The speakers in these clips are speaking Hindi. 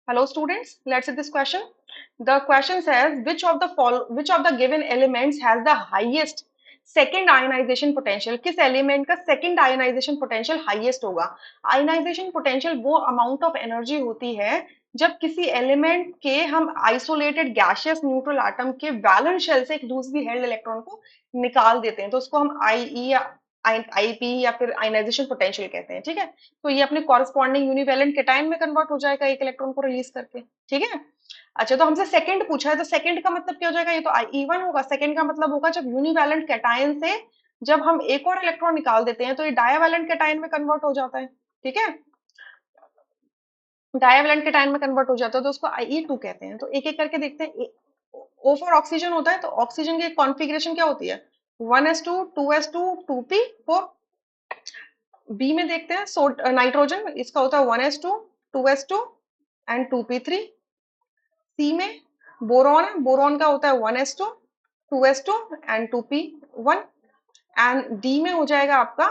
Hello students, let's see this question. The question says which of the given elements has the highest second ionization potential? किस एलिमेंट का second ionization potential highest होगा? Ionization potential वो amount of energy होती है जब किसी एलिमेंट के हम आइसोलेटेड गैसियस न्यूट्रल एटम के वैलेंस शेल से एक दूसरी हेल्ड इलेक्ट्रॉन को निकाल देते हैं, तो उसको हम आईई या आईपी या फिर आयनाइजेशन पोटेंशियल कहते हैं। ठीक है, तो ये अपने कॉरेस्पॉन्डिंग यूनिवैलेंट केटायन में कन्वर्ट हो जाएगा एक इलेक्ट्रॉन को रिलीज करके। ठीक है, अच्छा तो हमसे सेकंड पूछा है, तो सेकंड का मतलब क्या हो जाएगा? ये तो ई1 होगा। सेकंड का मतलब होगा जब यूनिवैलेंट केटायन से जब हम एक और इलेक्ट्रॉन निकाल देते हैं तो ये डायावैलेंट केटायन में कन्वर्ट हो जाता है। ठीक है, डायावैलेंट केटायन में कन्वर्ट हो जाता है तो उसको ई2 कहते हैं। तो एक एक करके देखते हैं। ओ फॉर ऑक्सीजन होता है, तो ऑक्सीजन की कॉन्फ़िगरेशन क्या होती है? 1s2 2s2 2p4। बी में देखते हैं, सो नाइट्रोजन, इसका होता है 1s2 2s2 एंड 2p3। सी में बोरॉन है, बोरॉन का होता है 1s2 2s2 and 2p1। And D में हो जाएगा आपका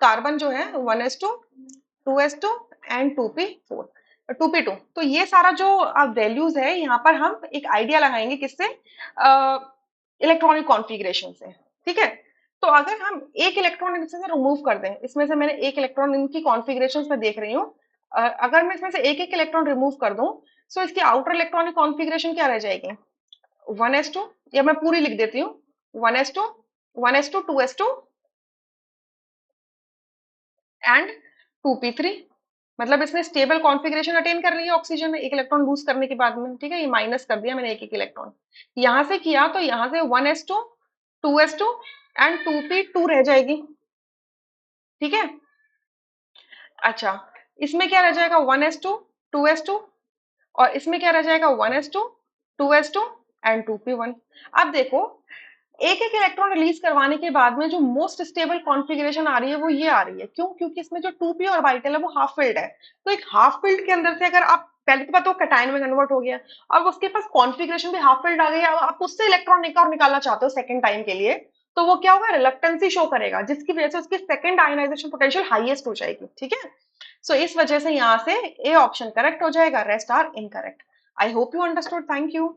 कार्बन जो है 1s2 2s2 and 2p4 2p2। तो ये सारा जो वैल्यूज है यहाँ पर हम एक आइडिया लगाएंगे किससे? इलेक्ट्रॉनिक कॉन्फ़िगरेशन से। ठीक है, तो अगर हम एक इलेक्ट्रॉन इसमें से रिमूव कर दें, इसमें से मैंने एक इलेक्ट्रॉन इनकी कॉन्फ़िगरेशंस में देख रही हूँ, अगर मैं इसमें से एक एक इलेक्ट्रॉन रिमूव कर दूं तो इसकी आउटर इलेक्ट्रॉनिक कॉन्फ़िगरेशन क्या रह जाएगी? 1s2, या मैं पूरी लिख देती हूँ, 1s2 1s2 2s2 and 2p3। मतलब इसने स्टेबल कॉन्फ़िगरेशन अटेन कर रही है ऑक्सीजन में एक इलेक्ट्रॉन लूज करने के बाद में। ठीक है, ये माइनस कर दिया मैंने एक एक इलेक्ट्रॉन, यहां से किया तो यहां से 1s2 2s2 एंड 2p2 रह जाएगी। ठीक है, अच्छा इसमें क्या रह जाएगा? 1s2 2s2, और इसमें क्या रह जाएगा? 1s2 2s2 and 2p1। अब देखो, एक एक इलेक्ट्रॉन रिलीज करवाने के बाद में जो मोस्ट स्टेबल कॉन्फ़िगरेशन आ रही है वो ये आ रही है। क्यों? क्योंकि इसमें जो 2p ऑर्बिटल है वो हाफ फिल्ड है। तो एक हाफ फिल्ड के अंदर से अगर आप पहले तो पता हो कैटायन में कन्वर्ट हो गया, अब उसके पास कॉन्फ़िगरेशन भी हाफ फिल्ड आ गई, अब आप उससे इलेक्ट्रॉन एक और निकालना चाहते हो सेकंड टाइम के लिए, तो वो क्या होगा? रिलक्टेंसी शो करेगा, जिसकी वजह से उसकी सेकंड आयनाइजेशन पोटेंशियल हाईएस्ट हो जाएगी। ठीक है, सो इस वजह से यहाँ से ए ऑप्शन करेक्ट हो जाएगा, rest are incorrect. I hope you understood, thank you.